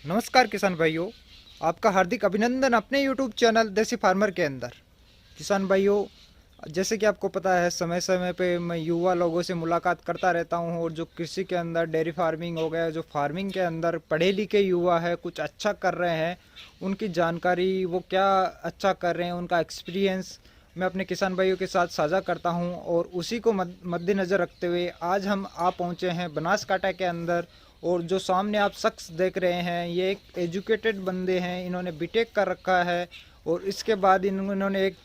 नमस्कार किसान भाइयों, आपका हार्दिक अभिनंदन अपने YouTube चैनल देसी फार्मर के अंदर। किसान भाइयों, जैसे कि आपको पता है, समय समय पे मैं युवा लोगों से मुलाकात करता रहता हूं और जो कृषि के अंदर डेयरी फार्मिंग हो गया, जो फार्मिंग के अंदर पढ़े लिखे युवा है, कुछ अच्छा कर रहे हैं, उनकी जानकारी, वो क्या अच्छा कर रहे हैं, उनका एक्सपीरियंस मैं अपने किसान भाइयों के साथ साझा करता हूं। और उसी को मद्देनज़र रखते हुए आज हम आ पहुंचे हैं बनासकांठा के अंदर। और जो सामने आप शख्स देख रहे हैं, ये एक एजुकेटेड बंदे हैं, इन्होंने बीटेक कर रखा है और इसके बाद इन्होंने एक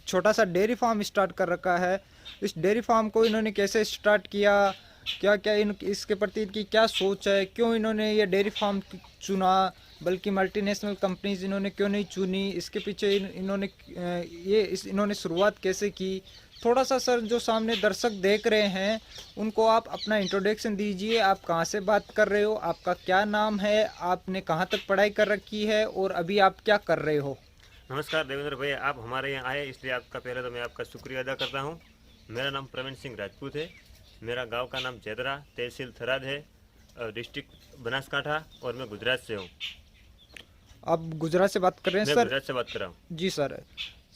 छोटा सा डेयरी फार्म स्टार्ट कर रखा है। इस डेयरी फार्म को इन्होंने कैसे स्टार्ट किया, क्या क्या इसके प्रति इनकी क्या सोच है, क्यों इन्होंने ये डेयरी फार्म चुना, बल्कि मल्टीनेशनल कंपनीज इन्होंने क्यों नहीं चुनी, इसके पीछे इन्होंने शुरुआत कैसे की। थोड़ा सा सर, जो सामने दर्शक देख रहे हैं उनको आप अपना इंट्रोडक्शन दीजिए। आप कहाँ से बात कर रहे हो, आपका क्या नाम है, आपने कहाँ तक पढ़ाई कर रखी है और अभी आप क्या कर रहे हो। नमस्कार देवेंद्र भाई, आप हमारे यहाँ आए इसलिए आपका पहले तो मैं आपका शुक्रिया अदा करता हूँ। मेरा नाम प्रवीण सिंह राजपूत है। मेरा गांव का नाम जैदरा, तहसील थराद है, डिस्ट्रिक्ट बनासकांठा, और मैं गुजरात से हूँ। आप गुजरात से बात कर रहे हैं मैं सर। गुजरात से बात कर रहा हूँ। जी सर।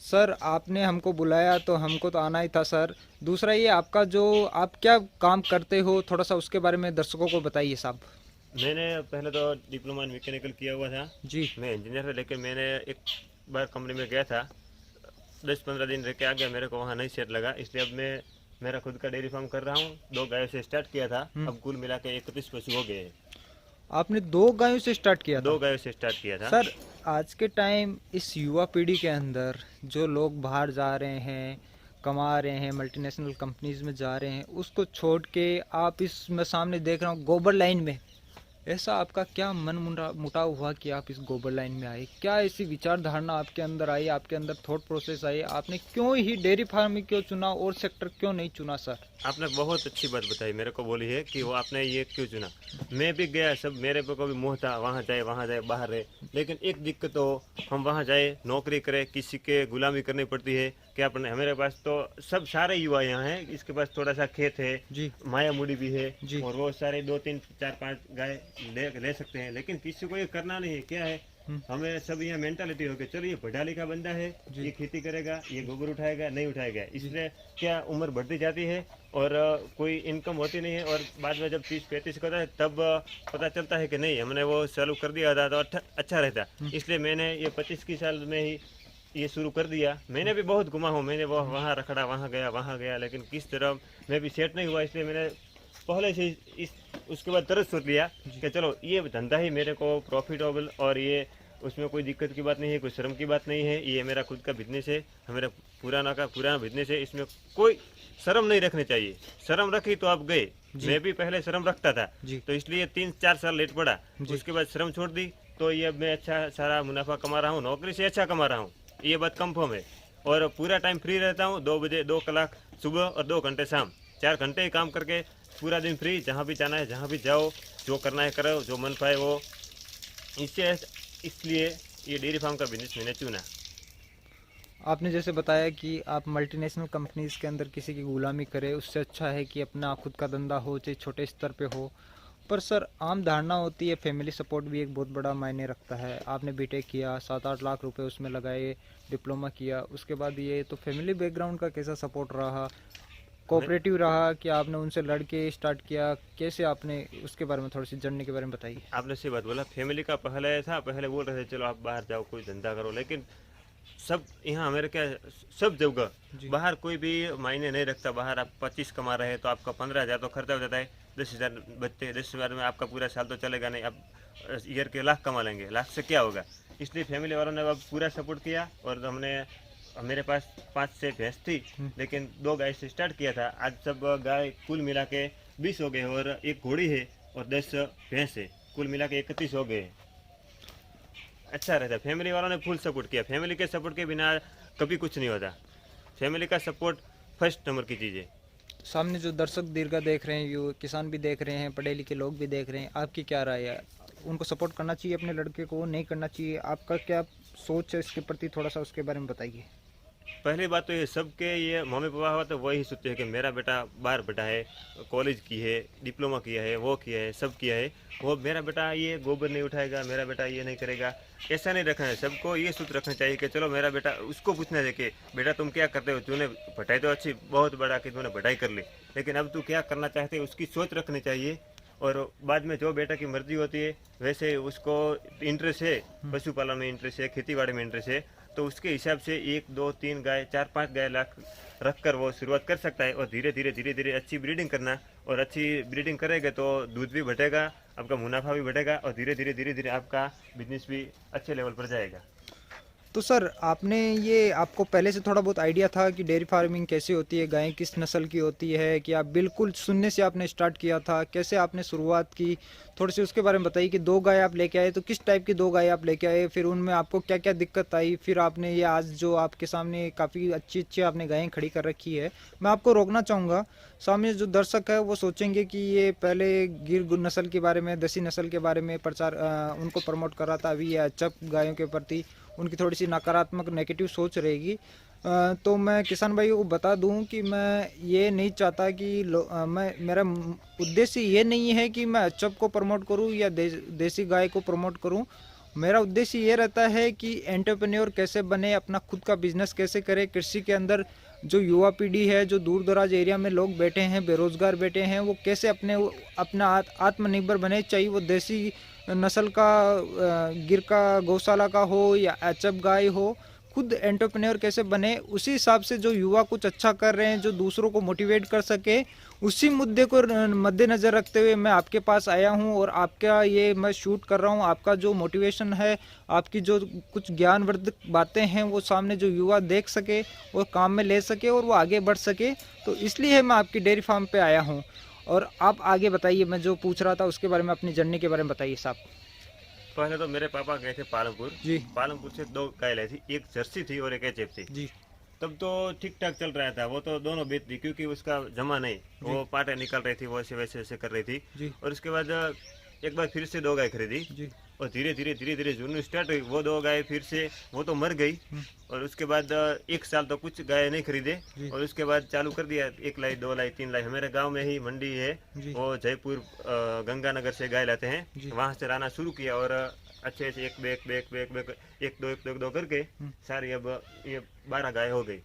सर, आपने हमको बुलाया तो हमको तो आना ही था सर। दूसरा ये, आपका जो आप क्या काम करते हो, थोड़ा सा उसके बारे में दर्शकों को बताइए साहब। मैंने पहले तो डिप्लोमा इन मैकेनिकल किया हुआ था। जी। मैं इंजीनियर था, लेकिन मैंने एक बार कंपनी में गया था, 10-15 दिन रह के आ गया, मेरे को वहाँ नहीं सेट लगा, इसलिए अब मैं मेरा खुद का डेयरी फार्म कर रहा हूँ। 2 गायों से स्टार्ट किया था, अब कुल मिला के 31 पशु हो गए हैं। आपने 2 गायों से स्टार्ट किया 2 था। गायों से स्टार्ट किया था। सर, आज के टाइम इस युवा पीढ़ी के अंदर जो लोग बाहर जा रहे हैं, कमा रहे हैं, मल्टीनेशनल कंपनीज में जा रहे हैं, उसको छोड़ के आप इस मैं सामने देख रहा हूँ गोबर लाइन में, ऐसा आपका क्या मन मुटाव हुआ कि आप इस गोबर लाइन में आए? क्या ऐसी विचार धारणा आपके अंदर आई, आपके अंदर थॉट प्रोसेस आई, आपने क्यों ही डेयरी फार्मिंग क्यों चुना और सेक्टर क्यों नहीं चुना सर? आपने बहुत अच्छी बात बताई, मेरे को बोली है कि वो आपने ये क्यों चुना। मैं भी गया, सब मेरे पे को भी मोह था, वहाँ जाए बाहर रहे। लेकिन एक दिक्कत हो, हम वहाँ जाए नौकरी करें, किसी के गुलामी करनी पड़ती है। क्या अपने हमारे पास तो सब सारे युवा यहाँ हैं, इसके पास थोड़ा सा खेत है, जी। माया मुड़ी भी है, जी। और वो सारे 2-3-4-5 गाय ले सकते हैं, लेकिन किसी को ये करना नहीं है। क्या है, हमें सब यहाँ मेंटालिटी हो गई, चलो ये पढ़ा लिखा बंदा है, ये खेती करेगा, ये गोबर उठाएगा, नहीं उठाएगा, इसलिए क्या उम्र बढ़ती जाती है और कोई इनकम होती नहीं है। और बाद में जब 30-35 का होता है तब पता चलता है कि नहीं, हमने वो चालू कर दिया था तो अच्छा रहता। इसलिए मैंने ये 25 की साल में ही ये शुरू कर दिया। मैंने भी बहुत घुमा हूँ, मैंने वो वहाँ रखड़ा, वहाँ गया, लेकिन किस तरह मैं भी सेट नहीं हुआ। इसलिए मैंने पहले से इस उसके बाद तरस सोच लिया कि चलो ये धंधा ही मेरे को प्रॉफिटेबल, और ये उसमें कोई दिक्कत की बात नहीं है, कोई शर्म की बात नहीं है। ये मेरा खुद का बिजनेस है, मेरा पुराना बिजनेस है, इसमें कोई शर्म नहीं रखनी चाहिए। शर्म रखी तो आप गए। मैं भी पहले शर्म रखता था, जी। तो इसलिए 3-4 साल लेट पड़ा। जी। उसके बाद शर्म छोड़ दी, तो ये अब मैं अच्छा सारा मुनाफा कमा रहा हूँ, नौकरी से अच्छा कमा रहा हूँ, ये बात कंफर्म है। और पूरा टाइम फ्री रहता हूँ, 2 बजे 2 कलाक सुबह और 2 घंटे शाम, 4 घंटे ही काम करके पूरा दिन फ्री, जहाँ भी जाना है जहाँ भी जाओ, जो करना है करो, जो मन पाए वो। इससे इसलिए ये डेयरी फार्म का बिजनेस मैंने चुना। आपने जैसे बताया कि आप मल्टीनेशनल कंपनीज के अंदर किसी की गुलामी करें, उससे अच्छा है कि अपना खुद का धंधा हो, चाहे छोटे स्तर पे हो। पर सर, आम धारणा होती है फैमिली सपोर्ट भी एक बहुत बड़ा मायने रखता है। आपने बीटेक किया, 7-8 लाख रुपए उसमें लगाए, डिप्लोमा किया, उसके बाद ये तो फैमिली बैकग्राउंड का कैसा सपोर्ट रहा, कोऑपरेटिव रहा कि आपने उनसे लड़के स्टार्ट किया, कैसे आपने उसके बारे में थोड़ी सी जर्नी के बारे में बताइए। आपने सही बात बोला, फैमिली का पहले था, पहले बोल रहे थे चलो आप बाहर जाओ, कोई धंधा करो, लेकिन सब यहाँ हमारे क्या, सब जगह जी। बाहर कोई भी मायने नहीं रखता। बाहर आप 25 कमा रहे हैं तो आपका 15,000 तो खर्चा हो जाता है, 10,000 बचते हैं, 10,000 में आपका पूरा साल तो चलेगा नहीं। आप ईयर के लाख कमा लेंगे, लाख से क्या होगा। इसलिए फैमिली वालों ने अब पूरा सपोर्ट किया, और हमने मेरे पास 5 से भैंस थी, लेकिन 2 गाय से स्टार्ट किया था। आज सब गाय कुल मिला के 20 हो गए, और एक घोड़ी है और 10 भैंस है, कुल मिला के 31 हो गए। अच्छा रहता है, फैमिली वालों ने फुल सपोर्ट किया। फैमिली के सपोर्ट के बिना कभी कुछ नहीं होता। फैमिली का सपोर्ट फर्स्ट नंबर की चीज़ है। सामने जो दर्शक दीर्घा देख रहे हैं, यू किसान भी देख रहे हैं, पढ़े लिखे लोग भी देख रहे हैं, आपकी क्या राय है? उनको सपोर्ट करना चाहिए अपने लड़के को, नहीं करना चाहिए? आपका क्या सोच है इसके प्रति, थोड़ा सा उसके बारे में बताइए। पहली बात तो ये सबके ये मम्मी पापा हुआ तो वही सोचते हैं कि मेरा बेटा बाहर बेटा है, कॉलेज की है, डिप्लोमा किया है, वो किया है, सब किया है, वो मेरा बेटा ये गोबर नहीं उठाएगा, मेरा बेटा ये नहीं करेगा। ऐसा नहीं रखना है, सबको ये सोच रखना चाहिए कि चलो मेरा बेटा, उसको पूछना चाहिए कि बेटा तुम क्या करते हो, तूने पढ़ाई तो अच्छी बहुत बड़ा कि तूने पढ़ाई कर ली, लेकिन अब तू क्या करना चाहते है उसकी सोच रखनी चाहिए। और बाद में जो बेटा की मर्जी होती है वैसे उसको इंटरेस्ट है, पशुपालन में इंटरेस्ट है, खेतीबाड़ी में इंटरेस्ट है, तो उसके हिसाब से 1 2 3 गाय 4 5 गाय रख कर वो शुरुआत कर सकता है। और धीरे धीरे अच्छी ब्रीडिंग करना, और अच्छी ब्रीडिंग करेगा तो दूध भी बढ़ेगा, आपका मुनाफा भी बढ़ेगा, और धीरे धीरे आपका बिजनेस भी अच्छे लेवल पर जाएगा। तो सर आपने ये, आपको पहले से थोड़ा बहुत आइडिया था कि डेयरी फार्मिंग कैसे होती है, गायें किस नस्ल की होती है, कि आप बिल्कुल शून्य से आपने स्टार्ट किया था, कैसे आपने शुरुआत की, थोड़ी सी उसके बारे में बताइए। कि 2 गाय आप लेके आए तो किस टाइप की 2 गाय आप लेके आए, फिर उनमें आपको क्या क्या दिक्कत आई, फिर आपने ये आज जो आपके सामने काफ़ी अच्छी अच्छी आपने गायें खड़ी कर रखी है। मैं आपको रोकना चाहूँगा, सामने जो दर्शक है वो सोचेंगे कि ये पहले गिर नस्ल के बारे में, देसी नस्ल के बारे में प्रचार उनको प्रमोट कर रहा था, अभी ये अचप गायों के प्रति उनकी थोड़ी सी नकारात्मक नेगेटिव सोच रहेगी। तो मैं किसान भाइयों को बता दूं कि मैं ये नहीं चाहता कि मेरा उद्देश्य ये नहीं है कि मैं अचप को प्रमोट करूं या देसी गाय को प्रमोट करूं। मेरा उद्देश्य ये रहता है कि एंटरप्रेन्योर कैसे बने, अपना खुद का बिजनेस कैसे करे। कृषि के अंदर जो युवा पीढ़ी है, जो दूर दराज एरिया में लोग बैठे हैं, बेरोजगार बैठे हैं, वो कैसे अपना आत्मनिर्भर बने, चाहे वो देसी नस्ल का गिर का गौशाला का हो या एचएफ गाय हो। खुद एंटरप्रेन्योर कैसे बने, उसी हिसाब से जो युवा कुछ अच्छा कर रहे हैं, जो दूसरों को मोटिवेट कर सके, उसी मुद्दे को मद्देनजर रखते हुए मैं आपके पास आया हूं और आपका ये मैं शूट कर रहा हूं। आपका जो मोटिवेशन है, आपकी जो कुछ ज्ञानवर्धक बातें हैं, वो सामने जो युवा देख सके और काम में ले सके और वो आगे बढ़ सके, तो इसलिए मैं आपकी डेयरी फार्म पे आया हूँ। और आप आगे बताइए, मैं जो पूछ रहा था उसके बारे में, अपनी जर्नी के बारे में बताइए साहब। पहले तो मेरे पापा गए थे पालमपुर जी। पालमपुर से 2 गाय लाई थी, एक जर्सी थी और एक एचएफ थी। जी। तब तो ठीक ठाक चल रहा था, वो तो दोनों बेच दी क्योंकि उसका जमा नहीं, वो पाटे निकल रही थी, वो ऐसे वैसे वैसे कर रही थी। जी। और उसके बाद एक बार फिर से 2 गाय खरीदी, जी। और धीरे धीरे जून स्टार्ट हुई, वो 2 गाय फिर से वो तो मर गई। और उसके बाद 1 साल तो कुछ गाय नहीं खरीदे, और उसके बाद चालू कर दिया, 1 लाई 2 लाई 3 लाई। हमारे गांव में ही मंडी है, वो जयपुर गंगानगर से गाय लाते हैं, वहां से लाना शुरू किया, और अच्छे से एक दो करके सारी अब ये 12 गाय हो गई।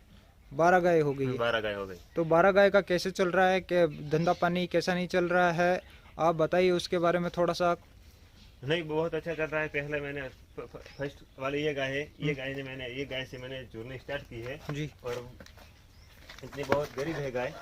12 गाय हो गई है। 12 गाय हो गई। तो 12 गाय का कैसे चल रहा है, कि धंधा पानी कैसा नहीं चल रहा है, आप बताइए उसके बारे में थोड़ा सा। नहीं, बहुत अच्छा चल रहा है। पहले मैंने फर्स्ट वाली ये गाय है, ये गाय से मैंने जुड़नी स्टार्ट की है जी। और इतनी बहुत गरीब है गाय।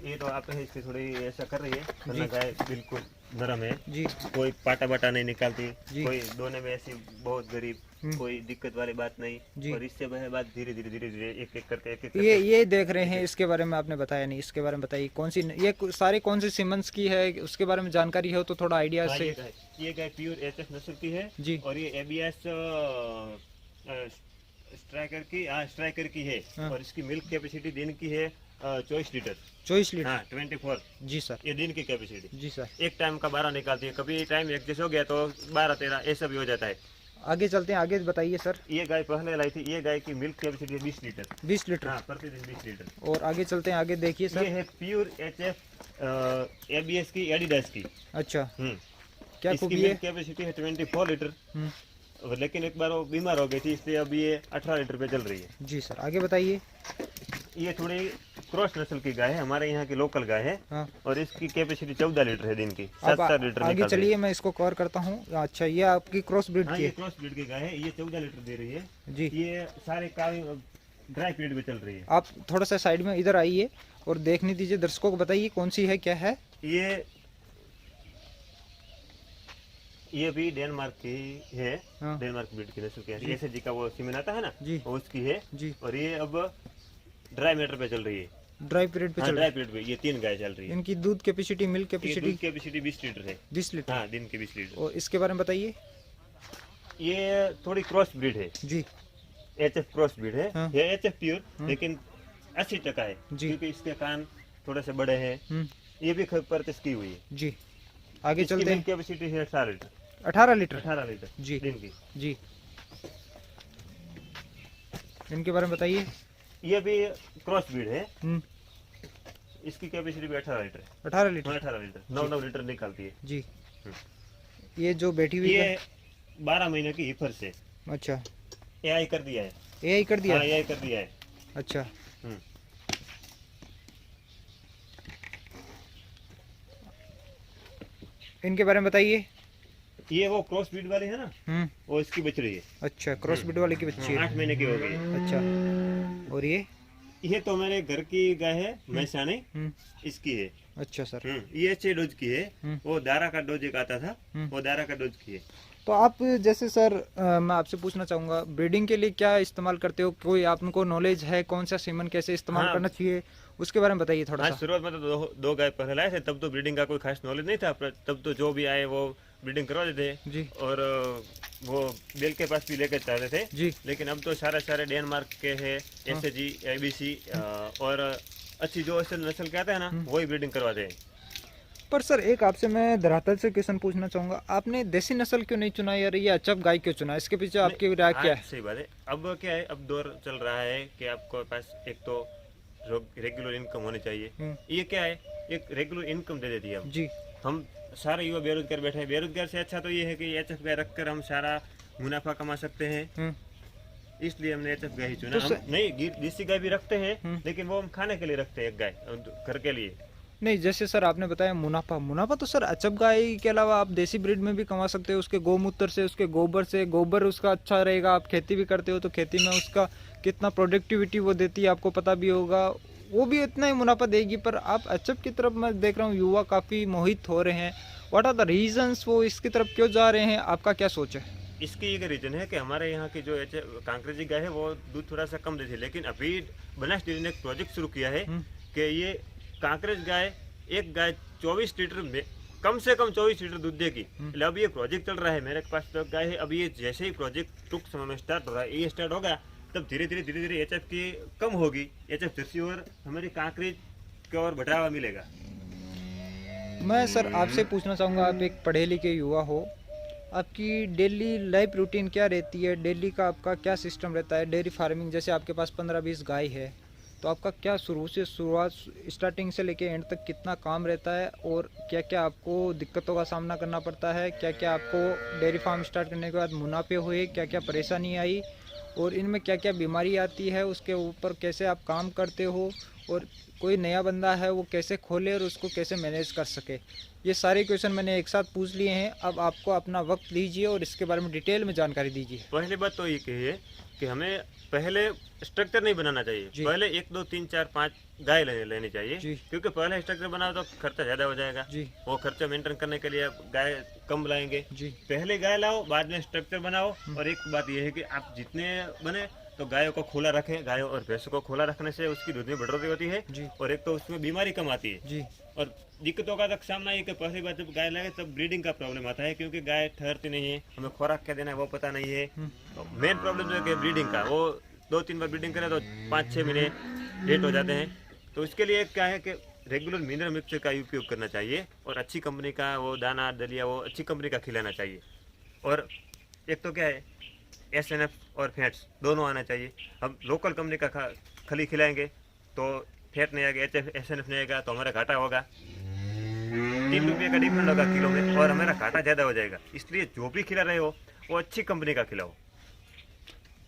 ये तो आप है इसकी थोड़ी ऐसा कर रही है, वरना गाय बिल्कुल नरम है जी। कोई पाटा बाटा नहीं निकालती, जी। कोई दोने में ऐसी बहुत गरीब, कोई दिक्कत वाली बात जी। नहीं। और इससे वह बात धीरे धीरे एक एक करके ये देख रहे हैं, इसके बारे में आपने बताया नहीं, इसके बारे में बताइए। कौन सी ये सारे कौन से सीमेंस की है, उसके बारे में जानकारी हो तो थोड़ा आइडिया हाँ, से। ये गाय प्योर एचएफ नस्ल की है जी। और ये एबीएस स्ट्राइकर की है। हाँ। और इसकी मिल्क कैपेसिटी दिन की है 24 लीटर। 24 लीटर। हाँ, 24। जी सर। ये दिन की कैपेसिटी। जी सर। एक टाइम का 12 निकालती है, कभी टाइम एडजस्ट हो गया तो 12 13 ऐसा भी हो जाता है। आगे चलते हैं, आगे बताइए सर। ये गाय पहले लाई थी, ये गाय की मिल्क कैपेसिटी है 20 लीटर। 20 लीटर। हाँ, प्रतिदिन 20 लीटर। और आगे चलते हैं, आगे देखिए ये सर। है प्योर एचएफ एबीएस की, एडिडास की। अच्छा, क्या इसकी खूबी है? मिल्क कैपेसिटी है 24 लीटर। लेकिन एक बार वो बीमार हो गई थी, इसलिए अब ये 18 लीटर पे चल रही है। जी सर, आगे बताइए। ये थोड़ी क्रॉस नस्ल की गाय है, हमारे यहाँ की लोकल गाय है। हाँ। और इसकी कैपेसिटी 14 लीटर है दिन की, आप 7 लीटर आगे निकाल रही चलिए, है। मैं इसको कवर करता हूँ। अच्छा, ये आपकी क्रॉस ब्रीड हाँ, की ये है। क्रॉस ब्रीड की गाय है, ये 14 लीटर दे रही है जी। ये सारे काफी ड्राई पीरियड में चल रही है। आप थोड़ा सा साइड में इधर आइए और देखने दीजिए दर्शकों को, बताइए कौन सी है, क्या है। ये भी डेनमार्क की है। हाँ। डेनमार्क ब्रीड की नस्ल की है, ऐसे जी का वो सीमेन आता है ना, जी। वो उसकी है। जी। और ये अब ड्राई मैटर पे चल रही है। ड्राई पीरियड पे हाँ, चल रहा ड्राई पीरियड पे ये 3 गाय चल रही है। है। इनकी दूध कैपेसिटी, मिल्क ये कैपेसिटी दूध कैपेसिटी 20 लीटर है। 20 लीटर। हाँ, दिन की 20 लीटर। और इसके बारे में बताइए। ये थोड़ी क्रॉस ब्रीड है, जी। एचएफ क्रॉस ब्रीड है। हाँ। ये एचएफ प्योर, लेकिन 80% है जी। क्योंकि इसके कान थोड़े से बड़े हैं। ये भी परचेस की हुई है। जी। आगे चलते हैं। कैपेसिटी है 18 लीटर। 18 लीटर। 18 लीटर जी। दिन की। जी। इनके बारे में बताइए। ये भी क्रॉस ब्रीड है। हम्म, इसकी कैपेसिटी भी 18 लीटर है। 18 लीटर। 18 लीटर, 9 लीटर निकालती है। जी। हम्म। ये जो बैठी हुई ये है, 12 महीने की हिफर से अच्छा, एआई कर दिया है। एआई कर दिया हाँ, है? एआई कर दिया है। अच्छा। हम्म। इनके बारे में बताइए। ये वो क्रॉस ब्रीड वाली है ना, वो इसकी बछड़ी है। अच्छा, क्रॉस ब्रीड वाले की बच्ची है। 8 महीने की हो गई है। अच्छा। और ये तो मेरे घर की गाय है, मैसानी, हम्म, इसकी है। अच्छा सर। ये 6 डोज की है। हम्म। वो दारा का डोज एक आता था, वो दारा का डोज की है। तो आप जैसे सर, मैं आपसे पूछना चाहूँगा, ब्रीडिंग के लिए क्या इस्तेमाल करते हो? कोई आपको नॉलेज है कौन सा सीमन कैसे इस्तेमाल हाँ। करना चाहिए, उसके बारे में बताइए थोड़ा हाँ, सा। शुरुआत में तो दो गाय पहले लाए थे, तब तो ब्रीडिंग का कोई खास नॉलेज नहीं था, पर तब तो जो भी आए वो ब्रीडिंग करवा देते थे। जी और वो बेल के पास भी लेकर चाहते थे। जी। लेकिन अब तो सारे डेनमार्क के है, एसएजी, एबीसी, और अच्छी जो असल नस्ल के आते हैं ना, वही ब्रीडिंग करवाते हैं। पर सर एक आपसे मैं धरातल से क्वेश्चन पूछना चाहूँगा, आपने देसी नस्ल क्यों नहीं चुना यार, ये अचप गाय क्यों चुना? इसके पीछे आपकी राय क्या है? सही बात है। अब क्या है, अब दौर चल रहा है कि आपको पास एक तो रेगुलर इनकम होनी चाहिए। ये क्या है, एक रेगुलर इनकम दे देती है। जी। हम सारे युवा बेरोजगार बैठे हैं। बेरोजगार से अच्छा तो ये है कि एचएफ गाय रखकर हम सारा मुनाफा कमा सकते हैं। इसलिए हमने एचएफ गाय ही चुना। तो हम नहीं, देसी गाय भी रखते हैं, लेकिन वो हम खाने के लिए रखते हैं, एक गाय घर के लिए। नहीं, जैसे सर आपने बताया मुनाफा, मुनाफा तो सर अचप गाय के अलावा आप देसी ब्रीड में भी कमा सकते हो। उसके गौमूत्र से, उसके गोबर से, गोबर उसका अच्छा रहेगा। आप खेती भी करते हो तो खेती में उसका कितना प्रोडक्टिविटी वो देती है आपको पता भी होगा, वो भी इतना ही मुनाफा देगी। पर आप अचप की तरफ मैं देख रहा हूँ युवा काफ़ी मोहित हो रहे हैं। व्हाट आर द रीजंस, वो इसकी तरफ क्यों जा रहे हैं, आपका क्या सोच है? इसकी एक रीजन है कि हमारे यहाँ की जो कांकरेजी गाय है वो दूध थोड़ा सा कम देती है। लेकिन अभी बनास डेयरी ने एक प्रोजेक्ट शुरू किया है कि ये कांकरेज गाय, एक गाय 24 लीटर में कम से कम 24 लीटर दूध देगी। मतलब अब ये प्रोजेक्ट चल रहा है, मेरे पास तो गाय है। अभी ये जैसे ही प्रोजेक्ट टूंक समय में स्टार्ट हो रहा है, ये स्टार्ट होगा, तब धीरे धीरे एचएफ की कम होगी, एचएफ जर्सी और हमारी कांकरेज की ओर बढ़ावा मिलेगा। मैं सर आपसे पूछना चाहूँगा, आप एक पढ़े लिखे युवा हो, आपकी डेली लाइफ रूटीन क्या रहती है? डेली का आपका क्या सिस्टम रहता है? डेयरी फार्मिंग, जैसे आपके पास 15-20 गाय है, तो आपका क्या शुरुआत स्टार्टिंग से लेके एंड तक कितना काम रहता है, और क्या क्या आपको दिक्कतों का सामना करना पड़ता है? क्या क्या आपको डेयरी फार्म स्टार्ट करने के बाद मुनाफे हुए, क्या क्या परेशानी आई, और इनमें क्या क्या बीमारी आती है, उसके ऊपर कैसे आप काम करते हो, और कोई नया बंदा है वो कैसे खोले और उसको कैसे मैनेज कर सके? ये सारे क्वेश्चन मैंने एक साथ पूछ लिए हैं। अब आपको अपना वक्त लीजिए और इसके बारे में डिटेल में जानकारी दीजिए। पहली बात तो ये कही है कि हमें पहले स्ट्रक्चर नहीं बनाना चाहिए। पहले 1 2 3 4 5 गाय लेनी चाहिए, क्योंकि पहले स्ट्रक्चर बनाओ तो खर्चा ज्यादा हो जाएगा। वो खर्चा मेंटेन करने के लिए आप गाय कम लाएंगे। पहले गाय लाओ, बाद में स्ट्रक्चर बनाओ। और एक बात यह है कि आप जितने बने तो गायों को खुला रखें। गायों और भैंसों को खुला रखने से उसकी दूध में बढ़ोतरी होती है, और एक तो उसमें बीमारी कम आती है। और दिक्कतों का तक सामना ये कि पहली बात जब गाय लगे तब ब्रीडिंग का प्रॉब्लम आता है, क्योंकि गाय ठहरती नहीं है, हमें खुराक क्या देना है वो पता नहीं है। तो मेन प्रॉब्लम जो है कि ब्रीडिंग का, वो 2-3 बार ब्रीडिंग करें तो 5-6 महीने लेट हो जाते हैं। तो इसके लिए क्या है कि रेगुलर मिनरल मिक्सचर का उपयोग करना चाहिए, और अच्छी कंपनी का वो दाना दलिया वो अच्छी कंपनी का खिलाना चाहिए। और एक तो क्या है, एसएनएफ और फैट्स दोनों आना चाहिए। हम लोकल कंपनी का खली खिलाएंगे तो फैट नहीं आएगा, एसएनएफ नहीं आएगा तो हमारा घाटा होगा। 3 रुपये का डिफरेंट होगा किलो में, और हमारा घाटा ज़्यादा हो जाएगा। इसलिए जो भी खिला रहे हो वो अच्छी कंपनी का खिलाओ।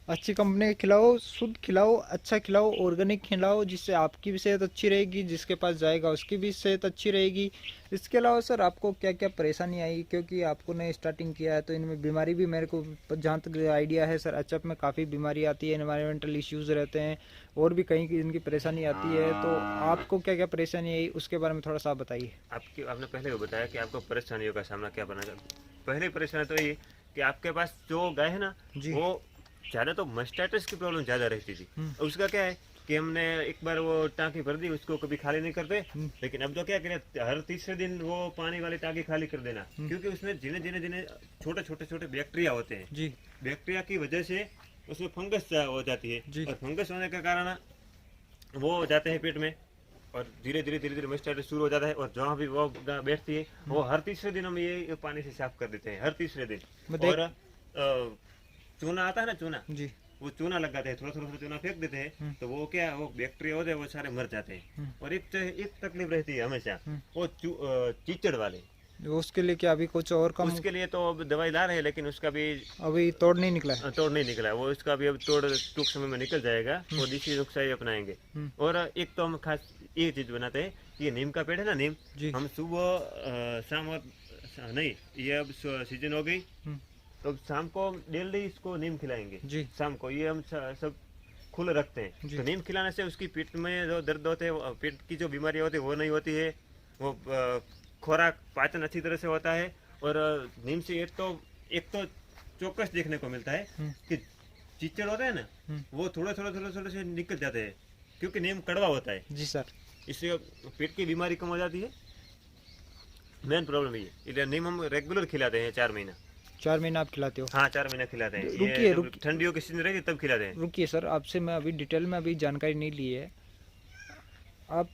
अच्छी कंपनी का खिलाओ, शुद्ध खिलाओ, अच्छा खिलाओ, ऑर्गेनिक खिलाओ, जिससे आपकी भी सेहत अच्छी रहेगी, जिसके पास जाएगा उसकी भी सेहत अच्छी रहेगी। इसके अलावा सर आपको क्या क्या परेशानी आई, क्योंकि आपको ने स्टार्टिंग किया है तो इनमें बीमारी भी मेरे को जहाँ तक आइडिया है सर, अचप में काफ़ी बीमारी आती है, एनवायरमेंटल इश्यूज़ रहते हैं, और भी कहीं की इनकी परेशानी आती है। तो आपको क्या क्या परेशानी आई उसके बारे में थोड़ा सा बताइए। आपने पहले भी बताया कि आपको परेशानियों का सामना क्या करना चाहिए। पहली परेशानी तो ये कि आपके पास जो गाय है ना, वो ज़्यादा तो मस्टाइटिस की प्रॉब्लम ज़्यादा रहती थी। उसका क्या है कि हमने एक बार वो टांकी भर दी, उसको कभी खाली नहीं करते। लेकिन अब तो क्या करें, हर तीसरे दिन वो पानी वाली टांकी खाली कर देना, क्योंकि उसमें जिन्हें छोटे बैक्टीरिया होते हैं। बैक्टीरिया की वजह से उसमें फंगस हो जाती है, और फंगस होने के कारण वो जाते हैं पेट में, और धीरे धीरे मस्टाइटिस शुरू हो जाता है। और जहाँ भी वो बैठती है वो हर तीसरे दिन हम ये पानी से साफ कर देते हैं, हर तीसरे दिन। और चूना आता है ना, चूना वो चूना लगाते हैं, थोड़ा थोड़ा चूना फेंक देते हैं, तो वो क्या वो बैक्टीरिया होते हैं वो सारे मर जाते हैं। और एक तकलीफ रहती है हमेशा, वो कीचड़ वाले। उसके लिए क्या अभी कुछ और कम? उसके लिए तो अब दवाई ला रहे हैं, लेकिन उसका भी अभी तोड़ नहीं निकला है? तोड़ नहीं निकला, वो इसका भी अब तोड़ टूंक समय में निकल जाएगा। वो देसी नुस्खा ही अपनाएंगे। और एक तो हम खास ये चीज बनाते हैं, ये नीम का पेड़ है ना, नीम, जी। हम सुबह शाम और नहीं, ये अब सीजन हो गई, तो अब शाम को डेली इसको नीम खिलाएंगे। जी। शाम को ये हम सब खुले रखते हैं, जी। तो नीम खिलाने से उसकी पीठ में जो दर्द होते हैं, पेट की जो बीमारी होती है वो नहीं होती है। वो खुराक पाचन अच्छी तरह से होता है। और नीम से एक तो चौकस देखने को मिलता है कि कीचड़ होता है ना, वो थोड़े से निकल जाते हैं, क्योंकि नीम कड़वा होता है। जी सर। इससे पेट की बीमारी कम हो जाती है। मेन प्रॉब्लम ये, इसलिए नीम हम रेगुलर खिलाते हैं 4 महीना। 4 महीना आप खिलाते हो? हाँ, 4 महीना खिलाते हैं। रुकिए, ये जब ठंडियों की सीजन रहेगी तब खिलाते हैं। रुकिए सर, आपसे मैं अभी डिटेल में अभी जानकारी नहीं ली है। आप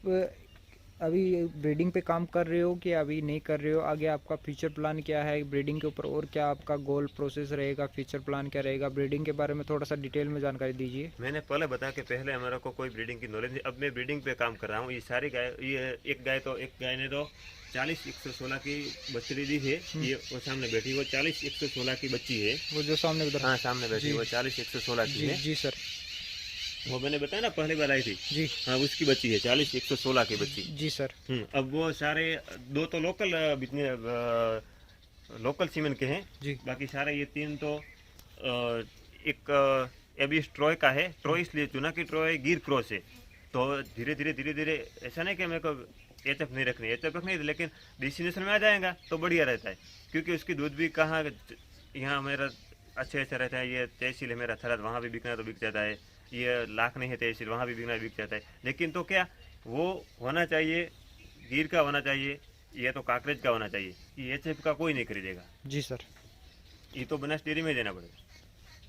अभी ब्रीडिंग पे काम कर रहे हो कि अभी नहीं कर रहे हो? आगे आपका फ्यूचर प्लान क्या है ब्रीडिंग के ऊपर, और क्या आपका गोल प्रोसेस रहेगा, फ्यूचर प्लान क्या रहेगा? ब्रीडिंग के बारे में थोड़ा सा डिटेल में जानकारी दीजिए। मैंने पहले बताया कि पहले हमारा को कोई ब्रीडिंग की नॉलेज नहीं, अब मैं ब्रीडिंग पे काम कर रहा हूँ। ये सारी गाय, ये एक गाय ने तो 40-116 की बच्ची दी है। ये वो सामने बैठी, वो 40-116 की बच्ची है। वो जो सामने उधर? हाँ, सामने बैठी, वो 40-116 की जी है। जी सर। वो मैंने बताया ना, पहली बार आई थी। जी। हाँ, उसकी बच्ची है, 40-116 की बच्ची। जी सर। अब वो सारे 2 तो लोकल लोकल सीमेंट के हैं। जी। बाकी सारे ये 3 तो एक एबीएस ट्रॉय का है। ट्रॉय इसलिए चुना कि ट्रॉय गिर क्रॉस है। तो धीरे धीरे ऐसा नहीं कि मेरे को एचएफ नहीं रखनी, एचएफ रखनी है, लेकिन डेस्टिनेशन में आ जाएगा तो बढ़िया रहता है, क्योंकि उसकी दूध भी कहाँ यहाँ मेरा अच्छा रहता है। ये तहसील है मेरा थरद, वहाँ भी बिकना तो बिक जाता है। ये लाख नहीं है तहसील, वहाँ भी बिकना बिक जाता है। लेकिन तो क्या वो होना चाहिए, गिर का होना चाहिए, ये तो काकरेज का होना चाहिए। ये एचएफ का कोई नहीं खरीदेगा। जी सर। ये तो बनास डेयरी में देना पड़ेगा।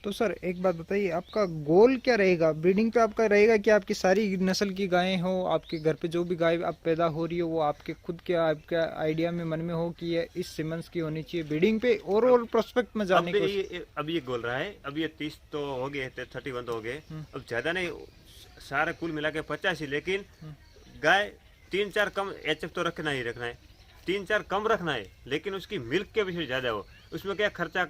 तो सर एक बात बताइए, आपका गोल क्या रहेगा ब्रीडिंग पे? आपका रहेगा कि आपकी सारी नस्ल की गायें हो, आपके घर पे जो भी गाय आप पैदा हो रही हो वो आपके खुद के आपके आइडिया में मन में हो कि ये इस सीमेंस की होनी चाहिए? ब्रीडिंग पे और प्रोस्पेक्ट में जाने को अब ये गोल रहा है। अब ये 30 तो हो गए, 31 तो हो गए। अब ज्यादा नहीं, सारा कुल मिला के 85 ही। लेकिन गाय 3-4 कम एचएफ तो रखना ही रखना है, 3-4 कम रखना है, लेकिन उसकी मिल्क के विषय ज्यादा हो। उसमें क्या खर्चा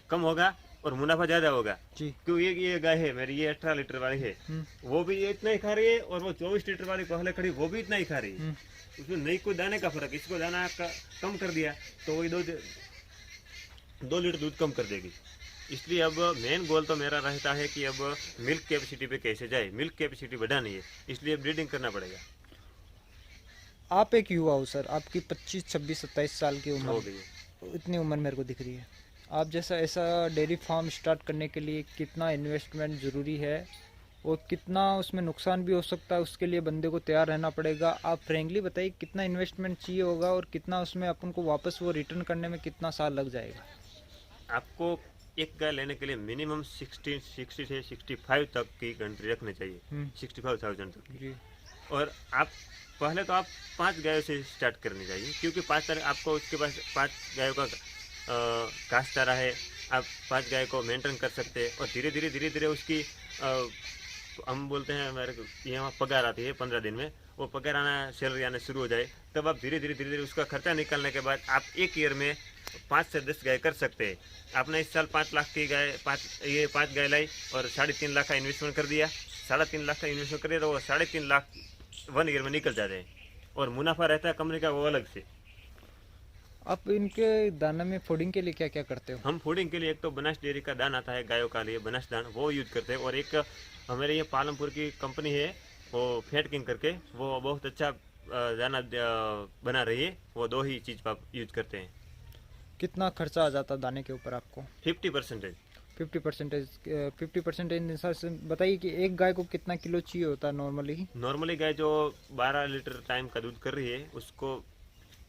कम होगा और मुनाफा ज्यादा होगा। क्यों, ये गाय है मेरी, ये 18 लीटर वाली है, वो भी ये इतना ही खा रही है, और वो 24 लीटर वाली पहले खड़ी वो भी इतना ही खा रही है। उसमें नहीं कोई दाने का फर्क, इसको दाना का कम कर दिया तो वही 2 लीटर दूध कम कर देगी। इसलिए अब मेन गोल तो मेरा रहता है कि अब मिल्क कैपेसिटी पे कैसे जाए, मिल्क कैपेसिटी बढ़ानी है, इसलिए ब्रीडिंग करना पड़ेगा। आप एक युवा हो सर, आपकी 25, 26, 27 साल की हो उम्र, गई। इतनी उम्र मेरे को दिख रही है। आप जैसा ऐसा डेयरी फार्म स्टार्ट करने के लिए कितना इन्वेस्टमेंट ज़रूरी है और कितना उसमें नुकसान भी हो सकता है, उसके लिए बंदे को तैयार रहना पड़ेगा? आप फ्रेंकली बताइए कितना इन्वेस्टमेंट चाहिए होगा और कितना उसमें अपन को वापस वो रिटर्न करने में कितना साल लग जाएगा? आपको एक गाय लेने के लिए मिनिमम 60 से 65 तक की घंटी रखनी चाहिए, 65,000 तक की। और आप पहले तो आप 5 गायों से स्टार्ट करनी चाहिए, क्योंकि 5 तरह आपको उसके पास 5 गायों का घास चारा है, आप 5 गाय को मेंटेन कर सकते हैं। और धीरे धीरे उसकी हम बोलते हैं हमारे यहाँ पगार आती है 15 दिन में, वो पगार आना, सैलरी आना शुरू हो जाए, तब आप धीरे धीरे उसका खर्चा निकालने के बाद आप एक ईयर में 5 से 10 गाय कर सकते हैं। आपने इस साल 5 लाख की गाय 5 गाय लाई और 3.5 लाख का इन्वेस्टमेंट कर दिया, 3.5 लाख का इन्वेस्टमेंट कर दिया, तो वो 3.5 लाख 1 ईयर में निकल जाते हैं। और मुनाफा रहता है कंपनी का वो अलग से। आप इनके दाना में फूडिंग के लिए क्या क्या करते हो? हम फूडिंग के लिए एक तो बनास डेयरी का दान आता है गायों का लिए, बनास दान, वो यूज करते हैं। और एक हमारे ये पालमपुर की कंपनी है, वो फैट किंग करके, वो बहुत अच्छा दाना बना रही है, वो 2 ही चीज़ आप यूज करते हैं। कितना खर्चा आ जाता है दाने के ऊपर आपको? 50%। 50% इन हिसाब से बताइए कि एक गाय को कितना किलो चाहिए होता है नॉर्मली? नॉर्मली गाय जो 12 लीटर टाइम का दूध कर रही है, उसको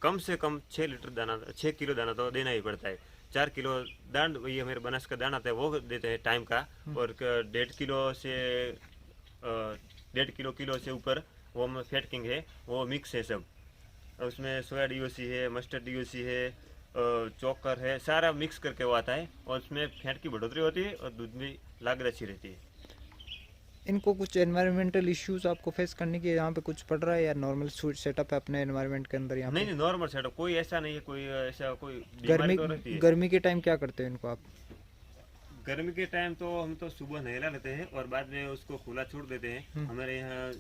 कम से कम 6 किलो दाना तो देना ही पड़ता है। 4 किलो दान ये हमारे बनास का दाना आता है वो देते हैं टाइम का, और 1.5 किलो से ऊपर वो फैट किंग है, वो मिक्स है सब। उसमें सोया डीओसी है, मस्टर्ड डीओसी है, चोकर है, सारा मिक्स करके वो आता है, और उसमें फैट की बढ़ोतरी होती है और दूध में लागत अच्छी रहती है। इनको कुछ एनवायरमेंटल इश्यूज आपको फेस करने की यहाँ पे कुछ पड़ रहा है, या नॉर्मल सेटअप है अपने एनवायरमेंट के अंदर यहाँ नहीं पे? नहीं, नॉर्मल सेटअप, कोई ऐसा नहीं है, कोई ऐसा कोई बीमारी गर्मी तो रहती है। गर्मी के टाइम क्या करते हैं इनको आप? गर्मी के टाइम तो हम तो सुबह नहला लेते हैं और बाद में उसको खुला छोड़ देते हैं। हमारे यहाँ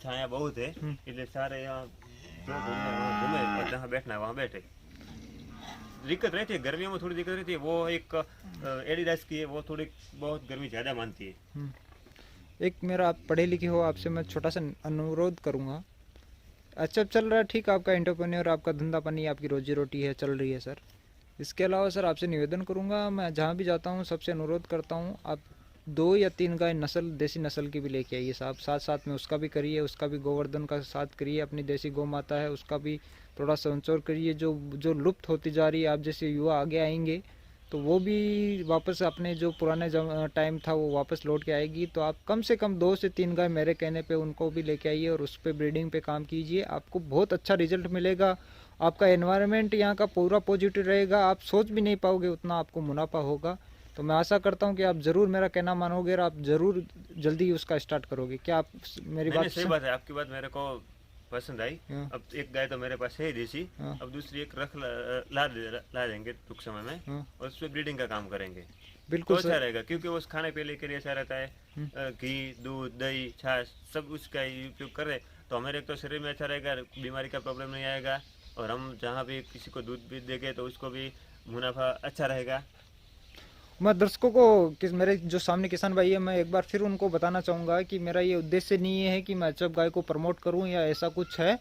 छाया बहुत है, इसलिए सारे यहाँ जो घूमना है वहाँ घूमे और जहाँ बैठना है वहाँ बैठे। दिक्कत रहती है गर्मियों में, थोड़ी दिक्कत रहती है। वो एक एडिडास की है, वो थोड़ी बहुत गर्मी ज़्यादा मानती है। एक मेरा, आप पढ़े लिखे हो, आपसे मैं छोटा सा अनुरोध करूँगा। अच्छा चल रहा है ठीक, आपका एंटरप्रेन्योर, आपका धंधा पानी, आपकी रोजी रोटी है, चल रही है सर। इसके अलावा सर आपसे निवेदन करूँगा, मैं जहाँ भी जाता हूँ सबसे अनुरोध करता हूँ, आप 2 या 3 गाय नस्ल, देसी नस्ल की भी लेके आइए साहब। साथ साथ में उसका भी करिए, उसका भी गोवर्धन का साथ करिए, अपनी देसी गौ माता है उसका भी थोड़ा संचोर करिए। जो जो लुप्त होती जा रही है, आप जैसे युवा आगे आएंगे तो वो भी वापस अपने जो पुराने टाइम था वो वापस लौट के आएगी। तो आप कम से कम 2 से 3 गाय मेरे कहने पे उनको भी लेके आइए और उस पर ब्रीडिंग पे काम कीजिए, आपको बहुत अच्छा रिजल्ट मिलेगा। आपका एनवायरनमेंट यहाँ का पूरा पॉजिटिव रहेगा, आप सोच भी नहीं पाओगे उतना आपको मुनाफा होगा। तो मैं आशा करता हूँ कि आप ज़रूर मेरा कहना मानोगे और आप ज़रूर जल्दी उसका स्टार्ट करोगे। क्या आप मेरी नहीं, बात सही बात है, आपकी बात मेरे को पसंद आई। हाँ। अब एक गाय तो मेरे पास है ही देसी, हाँ। अब दूसरी एक ला देंगे टूंक समय में, हाँ। और उस पर ब्रीडिंग का काम करेंगे तो बिल्कुल अच्छा सर। रहेगा, क्योंकि वो खाने पीने के लिए अच्छा रहता है। घी, दूध, दही, छाछ सब उसका ही उपयोग करें तो हमारे एक तो शरीर में अच्छा रहेगा, बीमारी का प्रॉब्लम नहीं आएगा, और हम जहाँ भी किसी को दूध भी देंगे तो उसको भी मुनाफा अच्छा रहेगा। मैं दर्शकों को, किस मेरे जो सामने किसान भाई है, मैं एक बार फिर उनको बताना चाहूँगा कि मेरा ये उद्देश्य नहीं है कि मैं एचएफ गाय को प्रमोट करूँ या ऐसा कुछ है।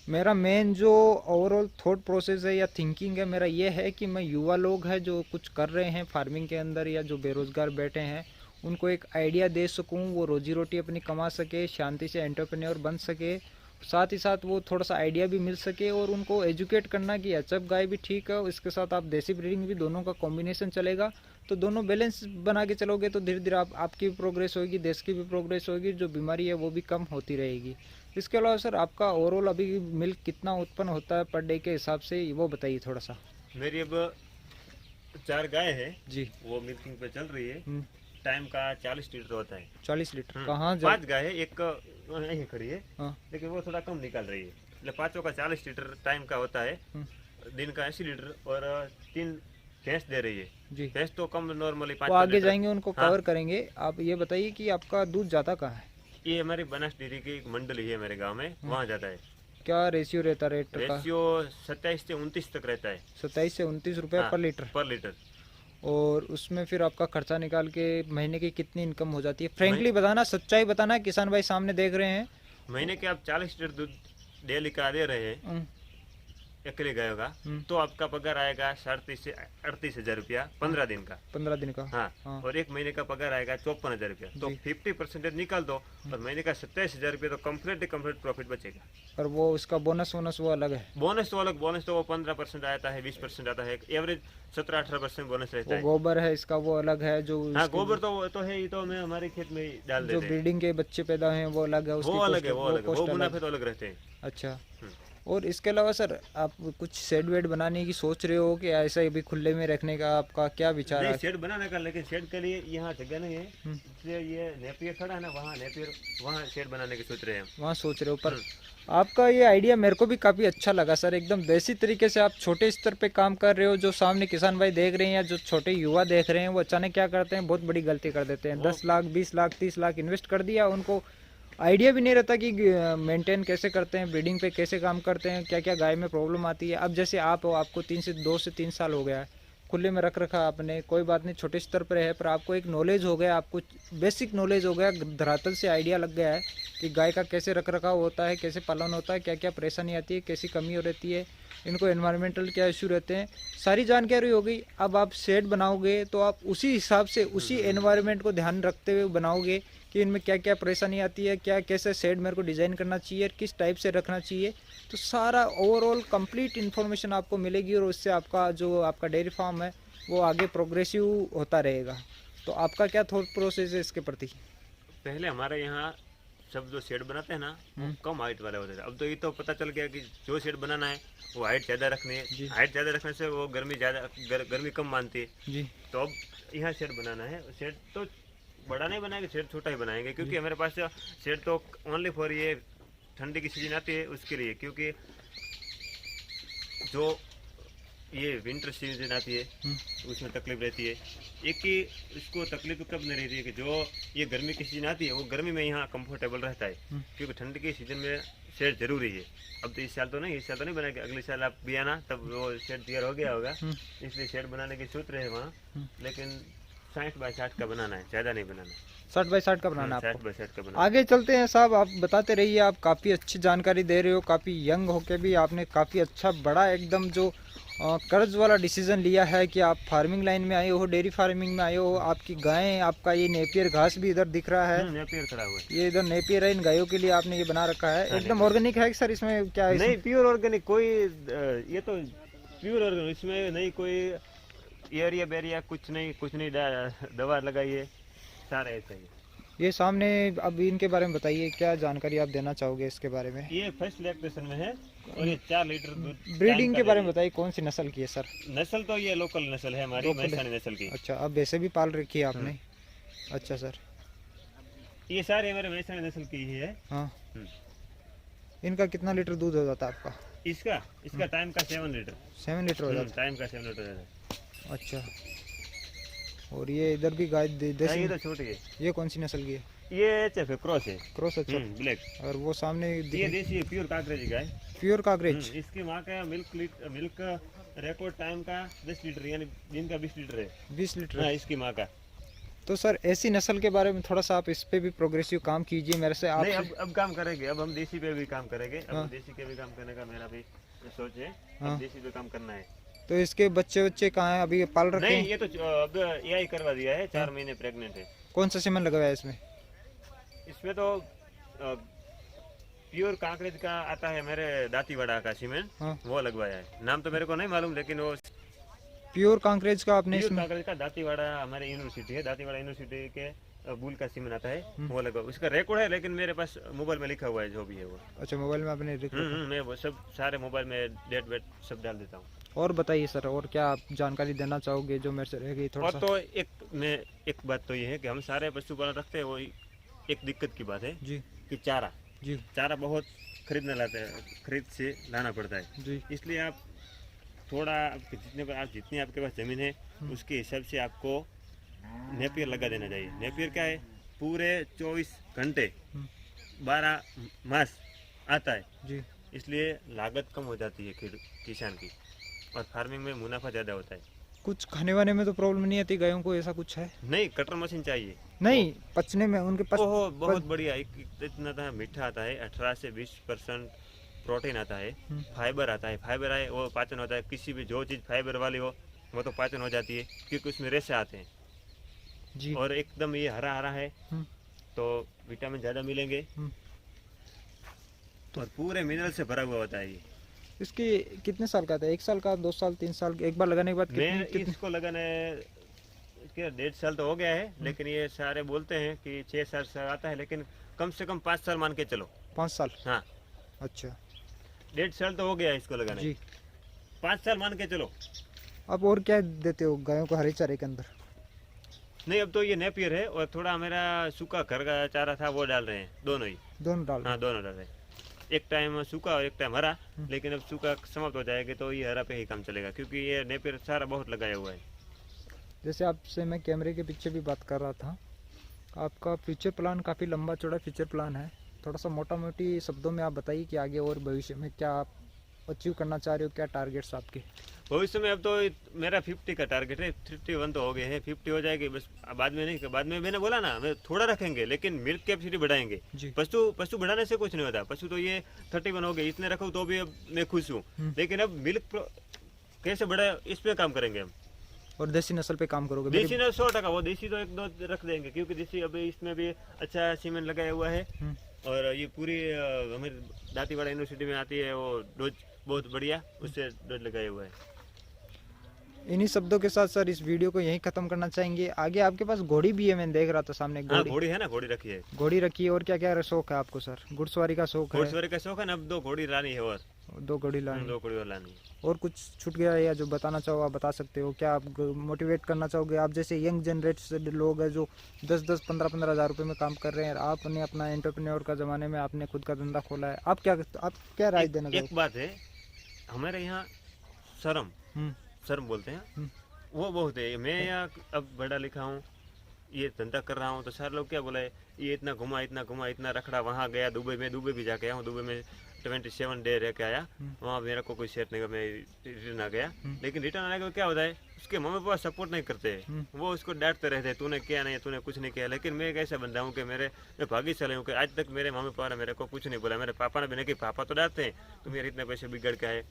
मेरा मेन जो ओवरऑल थॉट प्रोसेस है या थिंकिंग है मेरा ये है कि मैं युवा लोग हैं जो कुछ कर रहे हैं फार्मिंग के अंदर या जो बेरोजगार बैठे हैं, उनको एक आइडिया दे सकूं, वो रोजी रोटी अपनी कमा सके, शांति से एंटरप्रेन्योर बन सके, साथ ही साथ वो थोड़ा सा आइडिया भी मिल सके, और उनको एजुकेट करना कि एचएफ गाय भी ठीक है, इसके साथ आप देसी ब्रीडिंग भी, दोनों का कॉम्बिनेशन चलेगा तो दोनों बैलेंस बना के चलोगे तो धीरे धीरे आपकी भी प्रोग्रेस होगी, देश की भी प्रोग्रेस होगी, जो बीमारी है वो भी कम होती रहेगी। इसके अलावा सर आपका ओवरऑल अभी मिल्क कितना उत्पन्न होता है पर डे के हिसाब से, वो बताइए थोड़ा सा। मेरी अब 4 गाय है जी। वो मिल्किंग पे चल रही है। टाइम का 40 लीटर होता है। 40 लीटर कहाँ 5 गाय है, एक यहीं खड़ी है, हाँ। लेकिन वो थोड़ा कम निकाल रही है, मतलब पाँचों का 40 लीटर टाइम का होता है, दिन का 80 लीटर, और 3 भैंस दे रही है जी। भैंस तो कम नॉर्मली वो 5 आगे लीटर। जाएंगे उनको हाँ। कवर करेंगे। आप ये बताइए कि आपका दूध जाता कहाँ है? ये हमारी बनास डेयरी की एक मंडली है मेरे गांव में, वहाँ जाता है। क्या रेशियो रहता है रेट का? रेशियो 27 से 29 तक रहता है। 27 से 29 रुपये हाँ, पर लीटर। पर लीटर। और उसमें फिर आपका खर्चा निकाल के महीने की कितनी इनकम हो जाती है? फ्रेंकली बताना, सच्चाई बताना, किसान भाई सामने देख रहे हैं। महीने के आप 40 लीटर दूध डेली का दे रहे हैं अकेले गायों का, तो आपका पगार आएगा 37 से 38 हजार रुपया 15 दिन का। 15 दिन का। हाँ। और एक महीने का पगार आएगा 54,000 रुपया। तो 50% निकाल दो और महीने का 27,000 रुपया, तो कंप्लीट प्रॉफिट बचेगा। और वो उसका बोनस वोनस वो अलग है? बोनस तो अलग, बोनस तो वो 15% आता है, 20% आता है, एवरेज 17-18% बोनस रहता वो है। गोबर है इसका वो अलग है जो? हाँ, गोबर तो है ही, तो मैं हमारे खेत में ही डाल जो देते हैं। ब्रीडिंग के बच्चे पैदा हैं वो अलग है, उसकी वो अलग है, cost वो अलग। मुनाफे तो अलग रहते हैं। अच्छा। और इसके अलावा सर आप कुछ शेड वेड बनाने की सोच रहे हो कि ऐसा ही भी खुले में रखने का आपका क्या विचार नहीं, है? शेड बनाने का, लेकिन शेड के लिए यहाँ जगह नहीं है, इसलिए ये नेपियर खड़ा है ना, वहाँ नेपियर, वहाँ शेड बनाने की सोच रहे हैं हम। वहाँ सोच रहे हो, पर आपका ये आइडिया मेरे को भी काफ़ी अच्छा लगा सर। एकदम देसी तरीके से आप छोटे स्तर पे काम कर रहे हो। जो सामने किसान भाई देख रहे हैं या जो छोटे युवा देख रहे हैं, वो अचानक क्या करते हैं, बहुत बड़ी गलती कर देते हैं। 10 लाख 20 लाख 30 लाख इन्वेस्ट कर दिया, उनको आइडिया भी नहीं रहता कि मेंटेन कैसे करते हैं, ब्रीडिंग पे कैसे काम करते हैं, क्या क्या गाय में प्रॉब्लम आती है। अब जैसे आप हो, आपको 2 से 3 साल हो गया है, खुले में रख रखा आपने, कोई बात नहीं, छोटे स्तर पर है, पर आपको एक नॉलेज हो गया, आपको बेसिक नॉलेज हो गया, धरातल से आइडिया लग गया है कि गाय का कैसे रख रखाव होता है, कैसे पालन होता है, क्या क्या परेशानी आती है, कैसी कमी हो रहती है, इनको एनवायरमेंटल क्या इशू रहते हैं, सारी जानकारी हो गई। अब आप शेड बनाओगे तो आप उसी हिसाब से, उसी एनवायरमेंट को ध्यान रखते हुए बनाओगे कि इनमें क्या क्या परेशानी आती है, क्या कैसे शेड मेरे को डिज़ाइन करना चाहिए, किस टाइप से रखना चाहिए। तो सारा ओवरऑल कंप्लीट इन्फॉर्मेशन आपको मिलेगी और उससे आपका जो आपका डेयरी फार्म है वो आगे प्रोग्रेसिव होता रहेगा। तो आपका क्या थॉट प्रोसेस है इसके प्रति? पहले हमारे यहाँ सब जो शेड बनाते हैं ना, वो कम हाइट वाले होते थे। अब तो ये तो पता चल गया कि जो शेड बनाना है वो हाइट ज़्यादा रखनी है। हाइट ज़्यादा रखने से वो गर्मी कम मानती है। जी। तो अब यहाँ शेड बनाना है, शेड तो बड़ा नहीं बनाएंगे, शेड छोटा ही बनाएंगे, क्योंकि हमारे पास शेड तो ओनली फॉर ये ठंडी की सीजन आती है उसके लिए, क्योंकि जो ये विंटर सीजन आती है उसमें तकलीफ रहती है। एक ही इसको तकलीफ कब नहीं रहती है कि जो ये गर्मी की सीजन आती है वो गर्मी में यहाँ कंफर्टेबल रहता है, क्योंकि ठंड के सीजन में शेड जरूरी है। अब तो इस साल तो नहीं बनाएंगे, अगले साल आप भी आना तब वो शेड तैयार हो गया होगा, इसलिए शेड बनाने की सोच रहे हैं वहाँ, लेकिन 60 बाय 60 का बनाना है, ज़्यादा नहीं बनाना। 60 बाय 60 का बनाना है 60 आपको। बाय 60 का बनाना। आगे चलते हैं साहब, आप बताते रहिए, आप काफ़ी अच्छी जानकारी दे रहे हो, काफ़ी यंग होके भी आपने काफ़ी अच्छा बड़ा एकदम जो कर्ज वाला डिसीजन लिया है कि आप फार्मिंग लाइन में आए हो, डेयरी फार्मिंग में आए हो। आपकी गायें, आपका ये नेपियर घास भी इधर दिख रहा है, नेपियर खड़ा हुआ है, ये इधर नेपियर है, इन गायों के लिए आपने ये बना रखा है। एकदम ऑर्गेनिक है सर, इसमें क्या है? नहीं प्योर ऑर्गेनिक, कोई ये तो प्योर ऑर्गेनिक, इसमें नहीं कोई एरिया बेरिया कुछ नहीं दवा लगाई है, सारा ऐसा ही। ये सामने, अब इनके बारे में बताइए, क्या जानकारी आप देना चाहोगे इसके बारे में? ये फर्स्ट लैक्टेशन में है और ये 4 लीटर दूध। ब्रीडिंग के बारे में बताइए, कौन सी नस्ल की है सर? नस्ल तो ये लोकल नस्ल है हमारी, मैसानी नस्ल की। अच्छा, अब वैसे भी पाल रखी है आपने? अच्छा सर, ये सारे हमारे मैसानी नस्ल की ही है। हाँ। इनका कितना लीटर दूध हो जाता है आपका? इसका टाइम का 7 लीटर। 7 लीटर हो जाता टाइम का 7 लीटर है। है। अच्छा, और ये इधर भी गाय देसी? ये तो छोटी है। ये कौन सी नस्ल की है? ये एचएफ है, क्रॉस है, क्रॉस। अच्छा, ब्लैक। और वो सामने ये देसी है, प्योर काकरेज गाय, प्योर काकरेज। इसकी माँ का मिल्क रिकॉर्ड टाइम का 10 लीटर, यानी दिन का 20 लीटर है। 20 लीटर। हाँ, इसकी माँ का। तो सर ऐसी नस्ल के बारे में थोड़ा सा आप इस पे भी प्रोग्रेसिव काम कीजिए मेरे से। आप नहीं, अब काम करेंगे, अब हम देसी पे भी काम करेंगे। अब हाँ। देसी के भी काम करने का मेरा भी सोच है। हाँ। अब देसी पे काम करना है। तो इसके बच्चे कहाँ हैं? अभी पाल रखे नहीं, हैं? ये तो अब एआई करवा दिया है, 4 महीने प्रेग्नेंट है। कौन सा सीमेंट लगाया है इसमें? इसमें तो प्योर कांकरेज का आता है, मेरे दातीवाड़ा का सीमेंट, हाँ। वो लगवाया है। नाम तो मेरे को नहीं मालूम, लेकिन वो प्योर कांकरेज का आपने प्योर इसमें? कांकरेज का दातीवाड़ा हमारे यूनिवर्सिटी है, दातीवाड़ा यूनिवर्सिटी के बुल का सीमेंट आता है, वो लगा। उसका रिकॉर्ड है, लेकिन मेरे पास मोबाइल में लिखा हुआ है जो भी है वो। अच्छा, मोबाइल में आपने मैं वो सब सारे मोबाइल में डेट वेट सब डाल देता हूँ। और बताइए सर, और क्या आप जानकारी देना चाहोगे जो मेरे से रह गई थोड़ा और सा? तो एक बात तो ये है कि हम सारे पशुपालन रखते हैं, वो एक दिक्कत की बात है जी कि चारा जी बहुत खरीद से लाना पड़ता है। जी। इसलिए आप थोड़ा जितनी आपके पास ज़मीन है उसके हिसाब से आपको नेपियर लगा देना चाहिए। नेपियर क्या है, पूरे 24 घंटे 12 मास आता है, जी। इसलिए लागत कम हो जाती है किसान की, और फार्मिंग में मुनाफा ज़्यादा होता है। कुछ खाने वाने में तो प्रॉब्लम नहीं आती गायों को, ऐसा कुछ है? नहीं, कटर मशीन चाहिए। नहीं, पचने में उनके पास? ओहो, बहुत बढ़िया, इतना तो मीठा आता है, 18 से 20% प्रोटीन आता है, फाइबर आता है, फाइबर आए वो पाचन होता है। किसी भी जो चीज़ फाइबर वाली हो वो तो पाचन हो जाती है, क्योंकि उसमें रेशे आते हैं जी। और एकदम ये हरा हरा है, तो विटामिन ज़्यादा मिलेंगे और पूरे मिनरल से भरा हुआ होता है। ये इसकी कितने साल का था? 1 साल का, 2 साल, 3 साल? एक बार लगाने के बाद मैं इसको लगाने के 1.5 साल तो हो गया है, लेकिन ये सारे बोलते हैं कि 6-7 साल आता है, लेकिन कम से कम 5 साल मान के चलो। 5 साल? हाँ, अच्छा, 1.5 साल तो हो गया है इसको लगाने, जी। 5 साल मान के चलो। अब और क्या देते हो गायों को हरे चारे के अंदर? नहीं, अब तो ये नेपियर है और थोड़ा मेरा सूखा घर का चारा था वो डाल रहे हैं, दोनों ही। दोनों डाल? हाँ, दोनों डाल रहे हैं, एक टाइम सूखा और एक टाइम हरा। लेकिन अब सूखा समाप्त हो जाएगा तो ये हरा पे ही काम चलेगा, क्योंकि ये नेपियर सारा बहुत लगाया हुआ है। जैसे आपसे मैं कैमरे के पीछे भी बात कर रहा था, आपका फ्यूचर प्लान काफ़ी लंबा चौड़ा फ्यूचर प्लान है। थोड़ा सा मोटा मोटी शब्दों में आप बताइए कि आगे और भविष्य में क्या आप अचीव करना चाह रहे हो, क्या टारगेट्स आपके? भविष्य में अब तो मेरा 50 का टारगेट है, 51 तो हो गए हैं, 50 हो जाएगी बस। बाद में नहीं, बाद में मैंने बोला ना, मैं थोड़ा रखेंगे लेकिन मिल्क कैपेसिटी बढ़ाएंगे। जी। पशु बढ़ाने से कुछ नहीं होता। पशु तो ये 31 हो गए, इतने रखो तो भी अब मैं खुश हूँ, लेकिन अब मिल्क कैसे बढ़ाए इस पे काम करेंगे हम। और देसी नस्ल पे काम करोगे? देसी ना 100%, वो देसी तो 1-2 रख देंगे, क्योंकि देसी अभी इसमें भी अच्छा सीमेंट लगाया हुआ है। और ये पूरी हमारी दातीवाड़ा यूनिवर्सिटी में आती है, वो डोज बहुत बढ़िया, उससे डोज लगाया हुआ है। इन्हीं शब्दों के साथ सर इस वीडियो को यहीं खत्म करना चाहेंगे। आगे आपके पास घोड़ी भी है, मैंने देख रहा था सामने। हाँ, घोड़ी है ना, घोड़ी रखी है। घोड़ी रखी है। और क्या क्या शौक है आपको सर? घुड़सवारी का शौक है? घुड़सवारी का शौक है ना, अब 2 घोड़ी लानी है और 2 घोड़ी लानी? 2 घोड़ी और लानी है। और कुछ छूट गया या जो बताना चाहो आप बता सकते हो? क्या आप मोटिवेट करना चाहोगे? आप जैसे यंग जनरेशन लोग हैं जो 10-10 15-15 हज़ार रुपये में काम कर रहे हैं, आपने अपना एंटरप्रेन्योर का ज़माने में आपने खुद का धंधा खोला है, आप क्या राय देना एक चाहोगे? बात है, हमारे यहाँ शर्म हम्म, शर्म बोलते हैं, हम्म, वो बहुत है। मैं यहाँ अब पढ़ा लिखा हूँ, ये धंधा कर रहा हूँ, तो सारे लोग क्या बोले, ये इतना घुमा इतना रखड़ा, वहाँ गया दुबई में, दुबई भी जाके आया हूँ, दुबई में 27 डे रह के आया, वहाँ मेरा को कोई सेट नहीं, मैं रिटर्न आ गया। लेकिन रिटर्न आने के बाद क्या होता है, उसके मम्मी पापा सपोर्ट नहीं करते हैं, वो उसको डांटते रहते हैं, तूने किया नहीं, तूने कुछ नहीं किया। लेकिन मैं एक ऐसा बंदा हूँ कि मैं भाग्यशाली हूँ कि आज तक मेरे मम्मी पापा ने मेरे को कुछ नहीं बोला। मेरे पापा ने भी नहीं कि पापा तो डांटते हैं, तुम यार इतने पैसे बिगड़ के आए।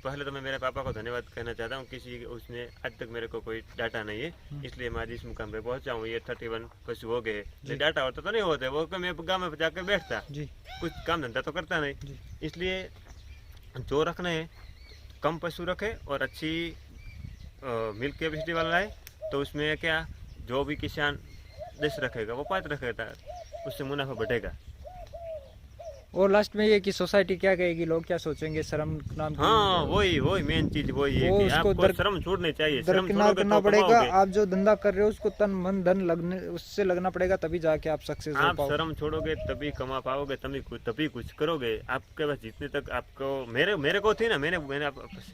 पहले तो मैं मेरे पापा को धन्यवाद कहना चाहता हूँ, किसी उसने आज तक मेरे को कोई डांटा नहीं है, इसलिए मैं आज इस मुकाम पे पहुंचा हूँ। ये 31 पशु हो गए, ये डांटा होता तो नहीं होते, वो कि मैं गाँव में जाकर बैठता, जी कुछ काम धंधा तो करता नहीं। जी इसलिए जो रखना है कम पशु रखे और अच्छी मिल्क कैपेसिटी वाला लाए, तो उसमें क्या, जो भी किसान 10 रखेगा वो 5 रखेगा, उससे मुनाफा बढ़ेगा। और लास्ट में ये कि सोसाइटी क्या कहेगी, लोग क्या सोचेंगे शर्म नाम की? हाँ, वही मेन चीज वही है वो कि उसको आपको शर्म छोड़नी चाहिए। शर्म दरकिनार छोड़ोगे करना तो पड़ेगा। कमाओगे। आप जो धंधा कर रहे हो उसको तन मन धन लगने उससे लगना पड़ेगा, तभी जाके आप सक्सेस हो आप पाओगे। शर्म छोड़ोगे तभी कमा पाओगे, तभी कुछ करोगे। आपके पास जितने तक आपको मेरे को थी ना, मैंने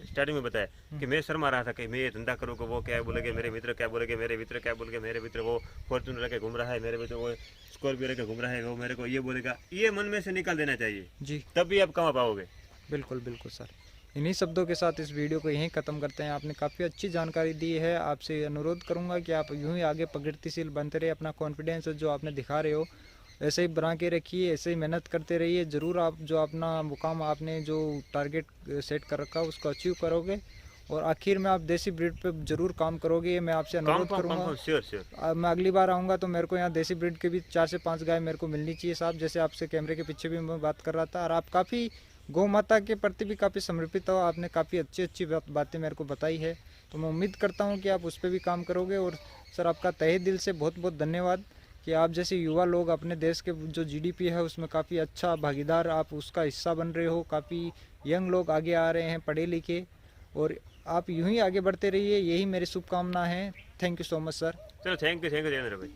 स्टार्टिंग में बताया कि मैं शर्मा रहा था कि मैं ये धंधा करूँगा, वो क्या बोलेगे, मेरे मित्र क्या बोलेगे, मेरे मित्र वो फॉर्चूनर लेके घूम रहा है, मेरे मित्र वो स्कॉर्पियो लेके घूम रहा है, वो मेरे को ये बोलेगा। ये मन में से निकाल देना चाहिए, जी तभी आप कमा पाओगे। बिल्कुल बिल्कुल सर। इन्हीं शब्दों के साथ इस वीडियो को यहीं ख़त्म करते हैं। आपने काफ़ी अच्छी जानकारी दी है। आपसे अनुरोध करूंगा कि आप यूं ही आगे प्रगतिशील बनते रहे, अपना कॉन्फिडेंस जो आपने दिखा रहे हो ऐसे ही बना के रखिए, ऐसे ही मेहनत करते रहिए। ज़रूर आप जो अपना मुकाम आपने जो टारगेट सेट कर रखा उसको अचीव करोगे और आखिर में आप देसी ब्रीड पे ज़रूर काम करोगे, ये मैं आपसे अनुरोध करूँगा। श्योर। मैं अगली बार आऊँगा तो मेरे को यहाँ देसी ब्रीड के भी 4 से 5 गाय मेरे को मिलनी चाहिए साहब, जैसे आपसे कैमरे के पीछे भी मैं बात कर रहा था। और आप काफ़ी गौ माता के प्रति भी काफ़ी समर्पित हो, आपने काफ़ी अच्छी बातें मेरे को बताई है, तो मैं उम्मीद करता हूँ कि आप उस पर भी काम करोगे। और सर आपका तहे दिल से बहुत बहुत धन्यवाद कि आप जैसे युवा लोग अपने देश के जो जीडीपी है उसमें काफ़ी अच्छा भागीदार, आप उसका हिस्सा बन रहे हो। काफ़ी यंग लोग आगे आ रहे हैं पढ़े लिखे, और आप यूं ही आगे बढ़ते रहिए, यही मेरी शुभकामना है। Thank you so much sir. चलो, थैंक यू देवेंद्र भाई।